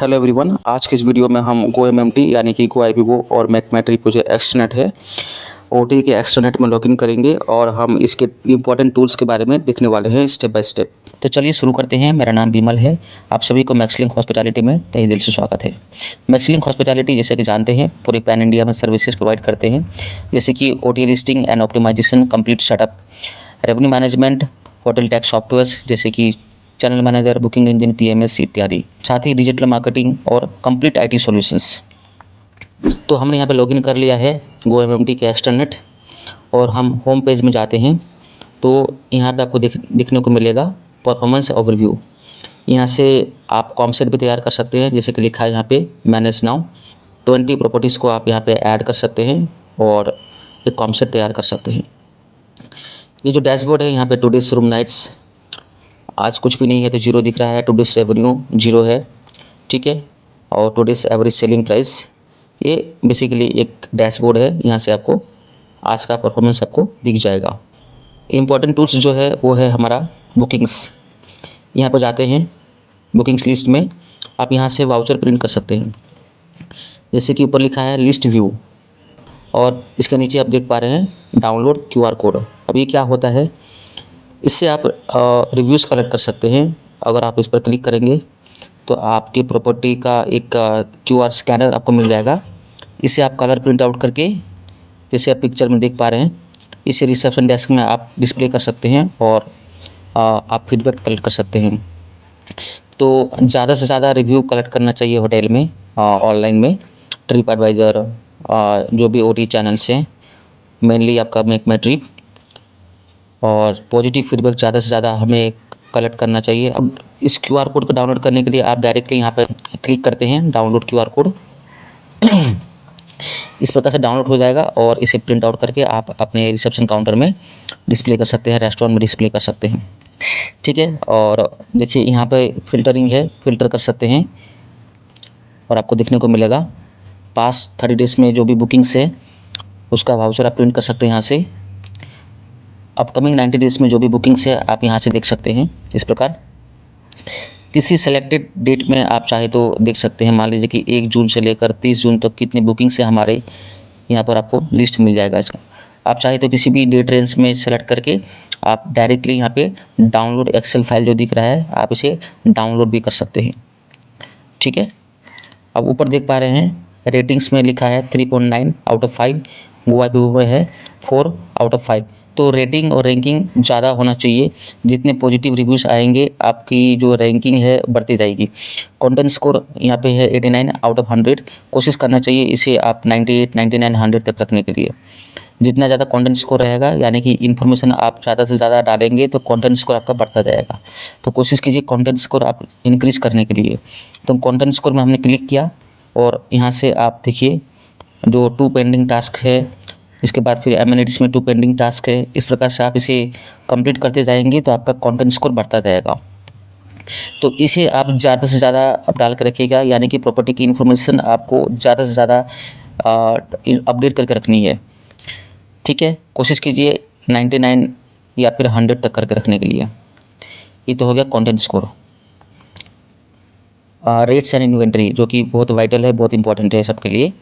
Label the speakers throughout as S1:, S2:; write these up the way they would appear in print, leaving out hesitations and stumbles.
S1: Hello everyone, आज के इस वीडियो में हम GoMMT यानी कि GoIBGO और मैकमेट्री जो एक्सट्रानेट है ओटी के एक्सट्रानेट में लॉगिन करेंगे और हम इसके इंपॉर्टेंट टूल्स के बारे में देखने वाले हैं स्टेप बाय स्टेप। तो चलिए शुरू करते हैं। मेरा नाम विमल है। आप सभी को मैक्सलिंक हॉस्पिटैलिटी में तहे दिल से स्वागत है। मैक्सलिंक हॉस्पिटैलिटी जैसे कि जानते हैं पूरे पैन इंडिया में सर्विसेज प्रोवाइड करते हैं, जैसे कि OT listing and optimisation, complete setup, revenue management, hotel tax software जैसे कि channel manager, booking engine, PMS इत्यादि, साथ ही डिजिटल मार्केटिंग और कंप्लीट आईटी सॉल्यूशंस। तो हमने यहाँ पे लॉगिन कर लिया है GoMMT के एक्सट्रानेट और हम होम पेज में जाते हैं तो यहाँ पे आपको दिखने को मिलेगा परफॉर्मेंस ओवरव्यू। यहाँ से आप कॉन्सेप्ट भी तैयार कर सकते हैं, जैसे कि लिखा है यहाँ पे मैनेज नाउ। 20 प्रॉपर्टीज़ को आप यहाँ पे ऐड कर सकते हैं और एक कॉन्सेप्ट तैयार कर सकते हैं। ये जो डैशबोर्ड है यहाँ पे टुडेस रूम नाइट्स, आज कुछ भी नहीं है तो जीरो दिख रहा है। टुडेस रेवेन्यू जीरो है, ठीक है। और टुडेस एवरेज सेलिंग प्राइस, ये बेसिकली एक डैशबोर्ड है। यहाँ से आपको आज का परफॉर्मेंस आपको दिख जाएगा। इम्पॉर्टेंट टूल्स जो है वो है हमारा बुकिंग्स। यहाँ पर जाते हैं बुकिंग्स लिस्ट में, आप यहाँ से वाउचर प्रिंट कर सकते हैं, जैसे कि ऊपर लिखा है लिस्ट व्यू और इसके नीचे आप देख पा रहे हैं डाउनलोड QR कोड। अब ये क्या होता है, इससे आप रिव्यूज़ कलेक्ट कर सकते हैं। अगर आप इस पर क्लिक करेंगे तो आपकी प्रॉपर्टी का एक QR स्कैनर आपको मिल जाएगा। इसे आप कलर प्रिंट आउट करके, जैसे आप पिक्चर में देख पा रहे हैं, इसे रिसेप्शन डेस्क में आप डिस्प्ले कर सकते हैं और आप फीडबैक कलेक्ट कर सकते हैं। तो ज़्यादा से ज़्यादा रिव्यू कलेक्ट करना चाहिए होटल में, ऑनलाइन में, ट्रिप एडवाइज़र, जो भी OT चैनल्स हैं, मेनली आपका मैकमेट्री, और पॉजिटिव फीडबैक ज़्यादा से ज़्यादा हमें कलेक्ट करना चाहिए। अब इस QR कोड को डाउनलोड करने के लिए आप डायरेक्टली यहाँ पर क्लिक करते हैं डाउनलोड QR कोड। इस प्रकार से डाउनलोड हो जाएगा और इसे प्रिंट आउट करके आप अपने रिसेप्शन काउंटर में डिस्प्ले कर सकते हैं, रेस्टोरेंट में डिस्प्ले कर सकते हैं, ठीक है। और देखिए यहाँ पे फिल्टरिंग है, फिल्टर कर सकते हैं और आपको देखने को मिलेगा पास 30 डेज़ में जो भी बुकिंग्स है उसका वाउचर आप प्रिंट कर सकते हैं यहाँ से। अपकमिंग 90 डेज़ में जो भी बुकिंग्स है आप यहाँ से देख सकते हैं। इस प्रकार किसी सेलेक्टेड डेट में आप चाहे तो देख सकते हैं। मान लीजिए कि 1 जून से लेकर 30 जून तक कितनी बुकिंग्स है हमारे, यहाँ पर आपको लिस्ट मिल जाएगा इसका। आप चाहे तो किसी भी डेट रेंज में सेलेक्ट करके आप डायरेक्टली यहाँ पे डाउनलोड एक्सेल फाइल जो दिख रहा है आप इसे डाउनलोड भी कर सकते हैं, ठीक है। अब ऊपर देख पा रहे हैं रेटिंग्स में लिखा है 3.9 आउट ऑफ 5, GoIBGO में है 4 आउट ऑफ 5। तो रेटिंग और रैंकिंग ज़्यादा होना चाहिए। जितने पॉजिटिव रिव्यूज़ आएंगे आपकी जो रैंकिंग है बढ़ती जाएगी। कंटेंट स्कोर यहाँ पे है 89 आउट ऑफ 100। कोशिश करना चाहिए इसे आप 98, 99, 100 तक रखने के लिए। जितना ज़्यादा कंटेंट स्कोर रहेगा, यानी कि इन्फॉर्मेशन आप ज़्यादा से ज़्यादा डालेंगे तो कंटेंट स्कोर आपका बढ़ता जाएगा। तो कोशिश कीजिए कंटेंट स्कोर आप इंक्रीज़ करने के लिए। तो कंटेंट स्कोर में हमने क्लिक किया और यहाँ से आप देखिए जो 2 पेंडिंग टास्क है, इसके बाद फिर एमिनिटीज़ में 2 पेंडिंग टास्क है। इस प्रकार से आप इसे कंप्लीट करते जाएंगे तो आपका कंटेंट स्कोर बढ़ता जाएगा। तो इसे आप ज़्यादा से ज़्यादा आप डाल कर रखिएगा, यानी कि प्रॉपर्टी की इन्फॉर्मेशन आपको ज़्यादा से ज़्यादा अपडेट करके रखनी है, ठीक है। कोशिश कीजिए 99 या फिर 100 तक करके रखने के लिए। ये तो हो गया content score. Rates and inventory जो कि बहुत वाइटल है, बहुत इंपॉर्टेंट है सबके लिए।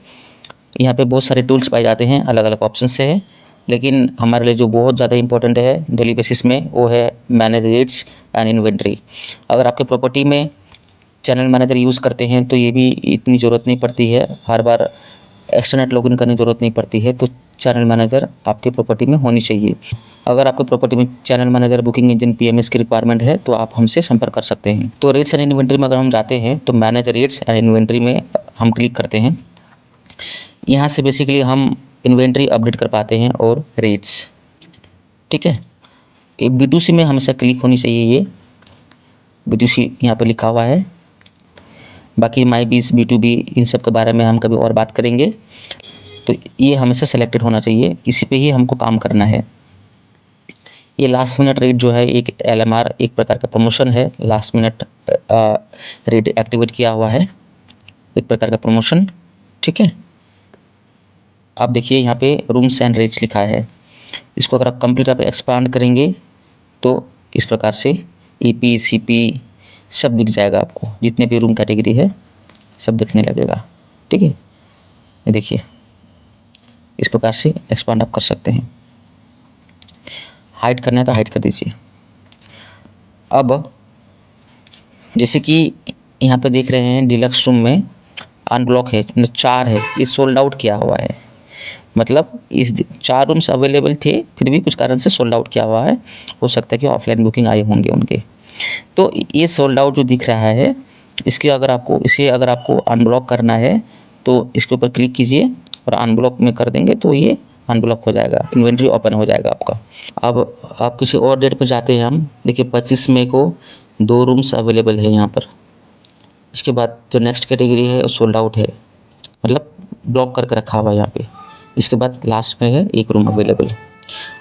S1: यहाँ पे बहुत सारे टूल्स पाए जाते हैं, अलग अलग ऑप्शन से है, लेकिन हमारे लिए जो बहुत ज़्यादा इंपॉर्टेंट है डेली बेसिस में वो है मैनेज रेट्स एंड इन्वेंट्री। अगर आपके प्रॉपर्टी में चैनल मैनेजर यूज़ करते हैं तो ये भी इतनी ज़रूरत नहीं पड़ती है, हर बार एक्सटर्नेट लॉगिन करने की ज़रूरत नहीं पड़ती है। तो चैनल मैनेजर आपकी प्रॉपर्टी में होनी चाहिए। अगर आपकी प्रॉपर्टी में channel manager, booking engine, PMS की रिक्वायरमेंट है तो आप हमसे संपर्क कर सकते हैं। तो रेट्स एंड इन्वेंट्री में अगर हम जाते हैं तो मैनेज रेट्स एंड इन्वेंट्री में हम क्लिक करते हैं। यहाँ से बेसिकली हम इन्वेंट्री अपडेट कर पाते हैं और रेट्स, ठीक है। B2C में हमेशा क्लिक होनी चाहिए, ये B2C यहाँ पर लिखा हुआ है। बाकी MyBiz, B2B इन सब के बारे में हम कभी और बात करेंगे। तो ये हमेशा सेलेक्टेड होना चाहिए, इसी पे ही हमको काम करना है। ये लास्ट मिनट रेट जो है एक LMR, एक प्रकार का प्रमोशन है। लास्ट मिनट रेट एक्टिवेट किया हुआ है, एक प्रकार का प्रमोशन, ठीक है। आप देखिए यहाँ पे रूम्स एंड रेट्स लिखा है। इसको अगर आप कंप्लीट आप एक्सपांड करेंगे तो इस प्रकार से EP, CP सब दिख जाएगा आपको, जितने भी रूम कैटेगरी है सब दिखने लगेगा। ठीक है, ये देखिए इस प्रकार से एक्सपांड आप कर सकते हैं। हाइड करना है तो हाइड कर दीजिए। अब जैसे कि यहाँ पे देख रहे हैं डिलक्स रूम में अनब्लॉक है, 4 है, ये सोल्ड आउट किया हुआ है। मतलब इस 4 रूम्स अवेलेबल थे, फिर भी कुछ कारण से सोल्ड आउट किया हुआ है। हो सकता है कि ऑफलाइन बुकिंग आए होंगे उनके। तो ये सोल्ड आउट जो दिख रहा है, इसे अगर आपको अनब्लॉक करना है तो इसके ऊपर क्लिक कीजिए और अनब्लॉक में कर देंगे तो ये अनब्लॉक हो जाएगा, इन्वेंट्री ओपन हो जाएगा आपका। अब आप किसी और डेट पर जाते हैं हम, देखिए 25 मई को 2 रूम्स अवेलेबल है यहाँ पर। इसके बाद जो नेक्स्ट कैटेगरी है वो सोल्ड आउट है, मतलब ब्लॉक करके रखा हुआ है यहाँ पे। इसके बाद लास्ट में है 1 रूम अवेलेबल।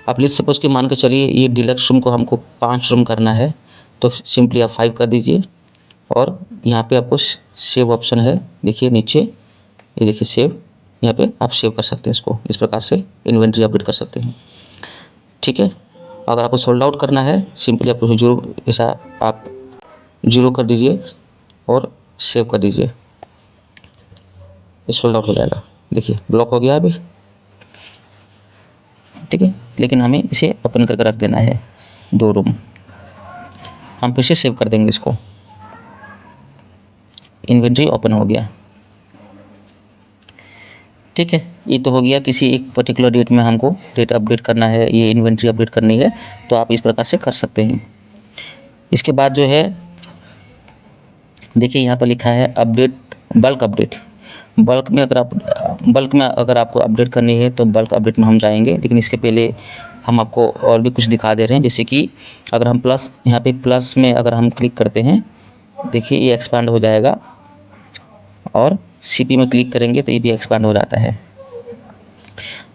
S1: आप लेट्स सपोज कि मान के चलिए ये डिलक्स रूम को हमको 5 रूम करना है, तो सिंपली आप 5 कर दीजिए और यहाँ पे आपको सेव ऑप्शन है, देखिए नीचे, ये देखिए सेव, यहाँ पे आप सेव कर सकते हैं इसको। इस प्रकार से इन्वेंट्री अपडेट कर सकते हैं। ठीक है, अगर आपको सोल्ड आउट करना है सिंपली आपको 0 ऐसा आप 0 कर दीजिए और सेव कर दीजिए, ये सोल्ड आउट हो जाएगा। देखिए ब्लॉक हो गया अभी। ठीक है, लेकिन हमें इसे ओपन करके रख देना है 2 रूम। हम फिर से सेव कर देंगे इसको, इन्वेंट्री ओपन हो गया। ठीक है, ये तो हो गया किसी एक पर्टिकुलर डेट में हमको डेट अपडेट करना है, ये इन्वेंट्री अपडेट करनी है, तो आप इस प्रकार से कर सकते हैं। इसके बाद जो है देखिए यहाँ पर लिखा है अपडेट, बल्क अपडेट। बल्क में अगर आपको अपडेट करनी है तो बल्क अपडेट में हम जाएंगे, लेकिन इसके पहले हम आपको और भी कुछ दिखा दे रहे हैं। जैसे कि अगर हम यहाँ पे प्लस में अगर हम क्लिक करते हैं, देखिए ये एक्सपांड हो जाएगा, और सीपी में क्लिक करेंगे तो ये भी एक्सपांड हो जाता है।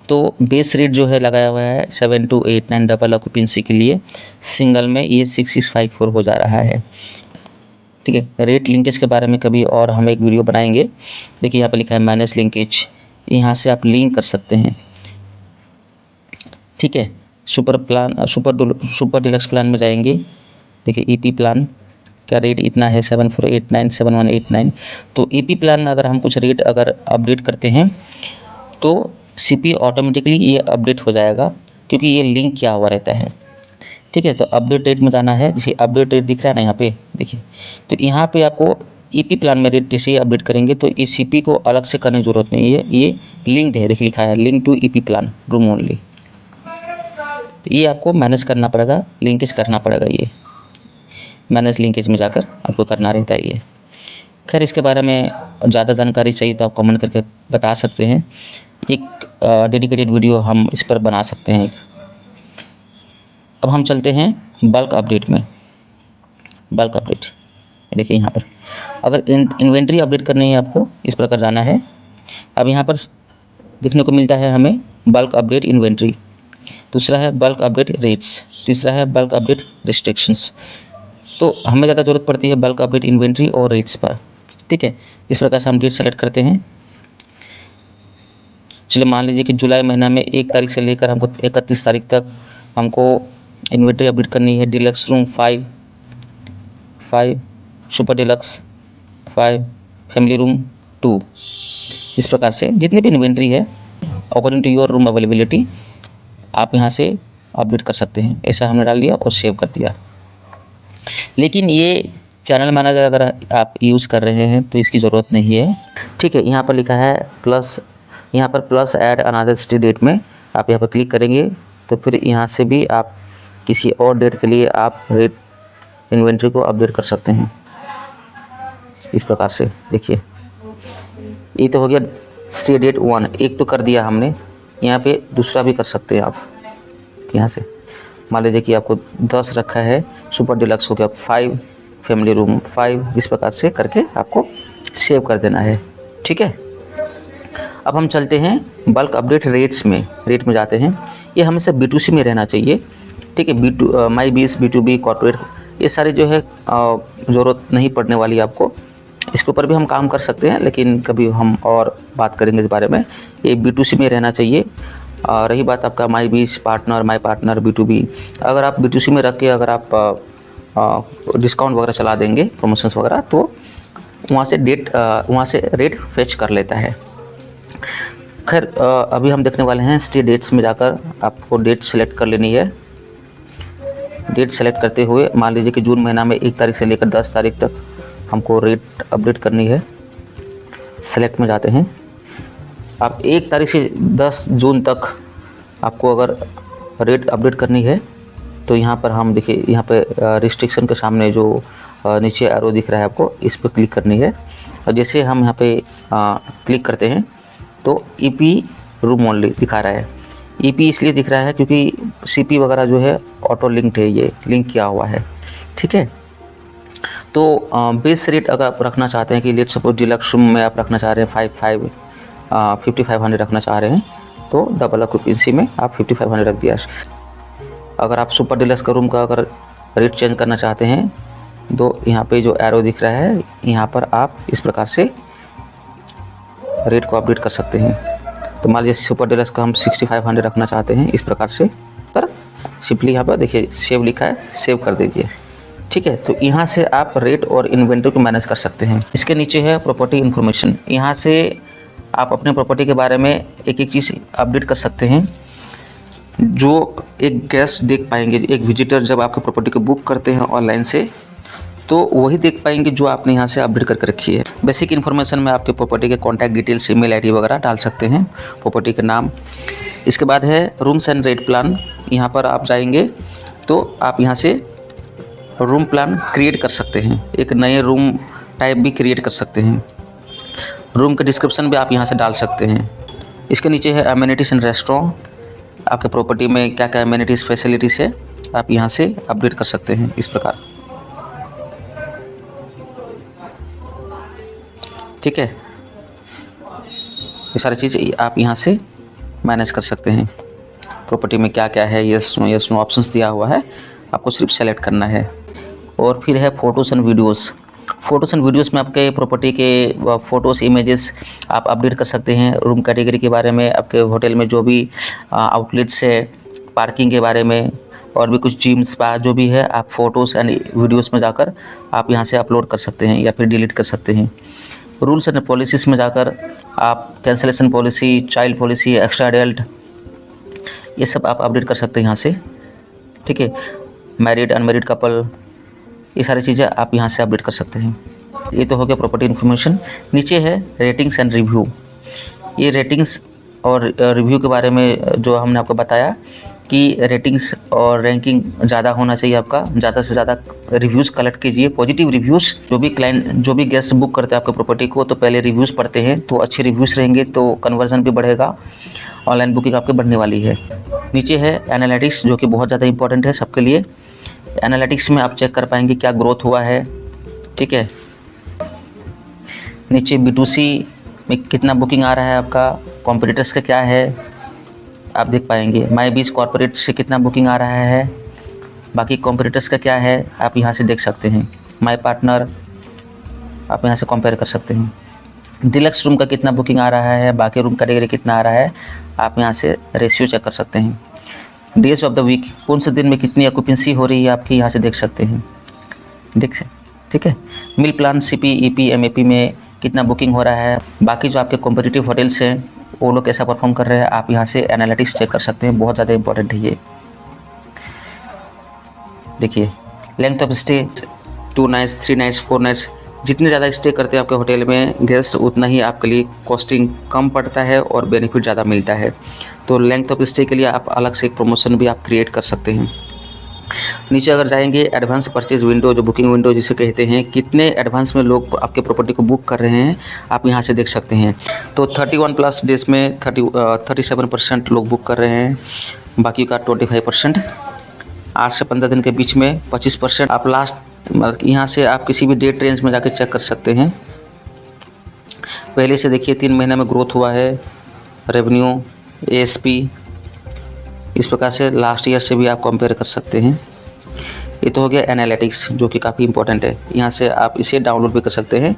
S1: तो बेस रेट जो है लगाया हुआ है 7289 डबल ऑक्यूपेंसी के लिए, सिंगल में ये 6654 हो जा रहा है। ठीक है, रेट लिंकेज के बारे में कभी और हम एक वीडियो बनाएंगे। देखिए यहाँ पर लिखा है मैनेज लिंकेज, यहाँ से आप लिंक कर सकते हैं। ठीक है, सुपर डिलक्स प्लान में जाएंगे, देखिए ईपी प्लान का रेट इतना है 7489 7189। तो ईपी प्लान में अगर हम कुछ रेट अगर अपडेट करते हैं तो सीपी ऑटोमेटिकली ये अपडेट हो जाएगा, क्योंकि ये लिंक किया हुआ रहता है। ठीक है, तो अपडेट रेट में जाना है, जैसे अपडेट रेट दिख रहा है ना यहाँ पे, देखिए तो यहाँ पे आपको ईपी प्लान में रेट जैसे ही अपडेट करेंगे तो इस सीपी को अलग से करने की जरूरत नहीं है, ये लिंक्ड है, देखिए लिखा है link to EP plan room only. तो ये आपको मैनेज करना पड़ेगा, लिंकेज करना पड़ेगा, ये मैनेज लिंकेज में जाकर आपको करना रहता है ये। खैर इसके बारे में ज़्यादा जानकारी चाहिए तो आप कमेंट करके बता सकते हैं, एक डेडिकेटेड वीडियो हम इस पर बना सकते हैं। अब हम चलते हैं बल्क अपडेट में। बल्क अपडेट देखिए यहाँ पर अगर इन्वेंट्री अपडेट करनी है आपको इस प्रकार जाना है। अब यहाँ पर देखने को मिलता है हमें बल्क अपडेट इन्वेंट्री, दूसरा है बल्क अपडेट रेट्स, तीसरा है बल्क अपडेट रिस्ट्रिक्शंस। तो हमें ज़्यादा ज़रूरत पड़ती है बल्क अपडेट इन्वेंट्री और रेट्स पर। ठीक है, इस प्रकार से हम डेट सेलेक्ट करते हैं। चलिए मान लीजिए कि जुलाई महीना में 1 तारीख से लेकर हमको 31 तारीख तक हमको इन्वेंट्री अपडेट करनी है। Deluxe room 5, super deluxe 5, family room 2। इस प्रकार से जितनी भी इन्वेंट्री है according to your room availability आप यहाँ से अपडेट कर सकते हैं। ऐसा हमने डाल दिया और सेव कर दिया। लेकिन ये चैनल मैनेजर अगर आप यूज़ कर रहे हैं तो इसकी ज़रूरत नहीं है। ठीक है, यहाँ पर लिखा है प्लस, यहाँ पर plus add another stay date में आप यहाँ पर क्लिक करेंगे तो फिर यहाँ से भी आप किसी और डेट के लिए आप रेट इन्वेंट्री को अपडेट कर सकते हैं। इस प्रकार से देखिए ये तो हो गया स्टे डेट 1, एक तो कर दिया हमने, यहाँ पे दूसरा भी कर सकते हैं आप। यहाँ से मान लीजिए कि आपको 10 रखा है, सुपर डिलक्स हो गया 5, फैमिली रूम 5, इस प्रकार से करके आपको सेव कर देना है। ठीक है, अब हम चलते हैं बल्क अपडेट रेट्स में। रेट में जाते हैं, ये हमेशा B2C में रहना चाहिए। ठीक है, माई बीस B2B कॉर्पोरेट ये सारी जो है ज़रूरत नहीं पड़ने वाली आपको। इसके ऊपर भी हम काम कर सकते हैं, लेकिन कभी हम और बात करेंगे इस बारे में। ये B2C में रहना चाहिए। रही बात आपका माई बीस पार्टनर, माई पार्टनर B2B, अगर आप B2C में रख के अगर आप डिस्काउंट वगैरह चला देंगे, प्रमोशंस वगैरह, तो वहाँ से रेट फेच कर लेता है। खैर अभी हम देखने वाले हैं स्टे डेट्स में जाकर आपको डेट सेलेक्ट कर लेनी है। डेट सेलेक्ट करते हुए मान लीजिए कि जून महीना में 1 तारीख से लेकर 10 तारीख तक हमको रेट अपडेट करनी है। सेलेक्ट में जाते हैं। आप 1 तारीख से 10 जून तक आपको अगर रेट अपडेट करनी है तो यहाँ पर हम देखिए, यहाँ पे रिस्ट्रिक्शन के सामने जो नीचे एरो दिख रहा है आपको, इस पर क्लिक करनी है। और जैसे हम यहाँ पे क्लिक करते हैं तो ईपी रूम ओनली दिखा रहा है। ईपी इसलिए दिख रहा है क्योंकि सीपी वगैरह जो है ऑटो लिंक्ड है, ये लिंक किया हुआ है। ठीक है, तो बेस रेट अगर आप रखना चाहते हैं कि लेट सपोज डिलक्स रूम में आप रखना चाह रहे हैं 5500 रखना चाह रहे हैं तो डबल ऑक्यूपेंसी में आप 5500 रख दिया। अगर आप सुपर डिलक्स का रूम का अगर रेट चेंज करना चाहते हैं तो यहाँ पे जो एरो दिख रहा है यहाँ पर आप इस प्रकार से रेट को अपडेट कर सकते हैं। तो मान लीजिए सुपर डिलक्स का हम 6500 रखना चाहते हैं, इस प्रकार से पर सिंपली यहाँ पर देखिए सेव लिखा है, सेव कर दीजिए। ठीक है, तो यहाँ से आप रेट और इन्वेंटरी को मैनेज कर सकते हैं। इसके नीचे है प्रॉपर्टी इन्फॉर्मेशन। यहाँ से आप अपने प्रॉपर्टी के बारे में एक एक चीज़ अपडेट कर सकते हैं जो एक गेस्ट देख पाएंगे। एक विजिटर जब आपके प्रॉपर्टी को बुक करते हैं ऑनलाइन से तो वही देख पाएंगे जो आपने यहाँ से अपडेट करके रखी है। बेसिक इन्फॉर्मेशन में आपके प्रॉपर्टी के कॉन्टैक्ट डिटेल्स, ईमेल आईडी वगैरह डाल सकते हैं, प्रॉपर्टी का नाम। इसके बाद है रूम्स एंड रेट प्लान। यहाँ पर आप जाएंगे तो आप यहाँ से रूम प्लान क्रिएट कर सकते हैं, एक नए रूम टाइप भी क्रिएट कर सकते हैं। रूम का डिस्क्रिप्शन भी आप यहाँ से डाल सकते हैं। इसके नीचे है अमेनिटीज़ एंड रेस्टोरेंट। आपके प्रॉपर्टी में क्या क्या अमेनिटीज़ फैसिलिटीज़ है आप यहाँ से अपडेट कर सकते हैं इस प्रकार। ठीक है, ये सारी चीज़ आप यहाँ से मैनेज कर सकते हैं। प्रॉपर्टी में क्या क्या है, यस नो ऑप्शंस दिया हुआ है, आपको सिर्फ सेलेक्ट करना है। और फिर है photos and videos. Photos and videos में आपके प्रॉपर्टी के फ़ोटोज़, इमेजेस आप अपडेट कर सकते हैं। रूम कैटेगरी के बारे में, आपके होटल में जो भी आउटलेट्स है, पार्किंग के बारे में और भी कुछ जिम, स्पा जो भी है, आप फ़ोटोज़ एंड वीडियोज़ में जाकर आप यहाँ से अपलोड कर सकते हैं या फिर डिलीट कर सकते हैं। रूल्स एंड पॉलिसीज़ में जाकर आप cancellation policy, child policy, extra adult, ये सब आप अपडेट कर सकते हैं यहाँ से। ठीक है, मैरिड अनमैरिड कपल, ये सारी चीज़ें आप यहाँ से अपडेट कर सकते हैं। ये तो हो गया प्रॉपर्टी इन्फॉर्मेशन। नीचे है रेटिंग्स एंड रिव्यू। ये रेटिंग्स और रिव्यू के बारे में जो हमने आपको बताया कि रेटिंग्स और रैंकिंग ज़्यादा होना चाहिए आपका। ज़्यादा से ज़्यादा रिव्यूज़ कलेक्ट कीजिए, पॉजिटिव रिव्यूज़। जो भी गेस्ट बुक करते हैं आपके प्रॉपर्टी को तो पहले रिव्यूज़ पढ़ते हैं, तो अच्छे रिव्यूज़ रहेंगे तो कन्वर्जन भी बढ़ेगा, ऑनलाइन बुकिंग आपकी बढ़ने वाली है। नीचे है एनालिटिक्स, जो कि बहुत ज़्यादा इंपॉर्टेंट है सबके लिए। एनालिटिक्स में आप चेक कर पाएंगे क्या ग्रोथ हुआ है। ठीक है, नीचे B2C में कितना बुकिंग आ रहा है आपका, कॉम्पिटिटर्स का क्या है आप देख पाएंगे। माई बीच कॉर्पोरेट से कितना बुकिंग आ रहा है, बाकी कॉम्पिटिटर्स का क्या है आप यहाँ से देख सकते हैं। माई पार्टनर आप यहाँ से कंपेयर कर सकते हैं। डिलक्स रूम का कितना बुकिंग आ रहा है, बाकी रूम कैटेगरी कितना आ रहा है, आप यहाँ से रेशियो चेक कर सकते हैं। डेज ऑफ द वीक, कौन से दिन में कितनी ऑक्यूपेंसी हो रही है आपकी, यहाँ से देख सकते हैं। ठीक है, मिल प्लान CP, EP, MAP में कितना बुकिंग हो रहा है, बाकी जो आपके कॉम्पिटिटिव होटल्स हैं वो लोग कैसा परफॉर्म कर रहे हैं, आप यहाँ से एनालिटिक्स चेक कर सकते हैं। बहुत ज़्यादा इंपॉर्टेंट है ये। देखिए, length of stay 2 nights, 3 nights, 4 nights, जितने ज़्यादा स्टे करते हैं आपके होटल में गेस्ट उतना ही आपके लिए कॉस्टिंग कम पड़ता है और बेनिफिट ज़्यादा मिलता है। तो लेंथ ऑफ स्टे के लिए आप अलग से एक प्रमोशन भी आप क्रिएट कर सकते हैं। नीचे अगर जाएंगे एडवांस परचेज विंडो, जो बुकिंग विंडो जिसे कहते हैं, कितने एडवांस में लोग आपके प्रॉपर्टी को बुक कर रहे हैं आप यहाँ से देख सकते हैं। तो 31+ डेज में 37% लोग बुक कर रहे हैं, बाकी का 25%। 8 से 15 दिन के बीच में 25%। आप लास्ट यहाँ से आप किसी भी डेट रेंज में जाके चेक कर सकते हैं। पहले से देखिए 3 महीने में ग्रोथ हुआ है, रेवेन्यू, ASP, इस प्रकार से लास्ट ईयर से भी आप कंपेयर कर सकते हैं। ये तो हो गया एनालिटिक्स, जो कि काफ़ी इंपॉर्टेंट है। यहाँ से आप इसे डाउनलोड भी कर सकते हैं,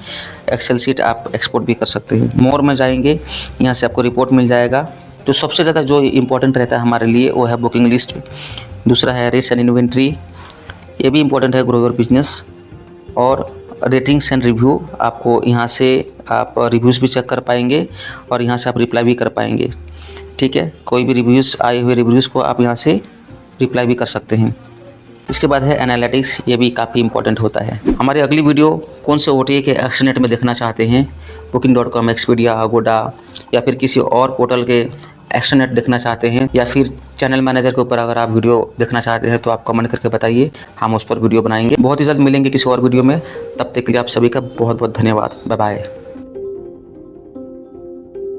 S1: एक्सेल शीट आप एक्सपोर्ट भी कर सकते हैं। मोर में जाएंगे, यहाँ से आपको रिपोर्ट मिल जाएगा। तो सबसे ज़्यादा जो इंपॉर्टेंट रहता है हमारे लिए वो है बुकिंग लिस्ट। दूसरा है रेट्स एंड इन्वेंट्री, ये भी इंपॉर्टेंट है, ग्रो योर बिजनेस। और रेटिंग्स एंड रिव्यू, आपको यहाँ से आप रिव्यूज़ भी चेक कर पाएंगे और यहाँ से आप रिप्लाई भी कर पाएंगे। ठीक है, कोई भी रिव्यूज़ आए हुए रिव्यूज़ को आप यहाँ से रिप्लाई भी कर सकते हैं। इसके बाद है एनालिटिक्स, ये भी काफ़ी इंपॉर्टेंट होता है। हमारी अगली वीडियो कौन से OTA के एक्सटेनेट में देखना चाहते हैं, booking.com, एक्सपीडिया, अगोडा या फिर किसी और पोर्टल के एक्सटेनेट देखना चाहते हैं, या फिर चैनल मैनेजर के ऊपर अगर आप वीडियो देखना चाहते हैं तो आप कमेंट करके बताइए, हम उस पर वीडियो बनाएंगे। बहुत ही जल्द मिलेंगे किसी और वीडियो में, तब तक के लिए आप सभी का बहुत बहुत धन्यवाद। Bye bye.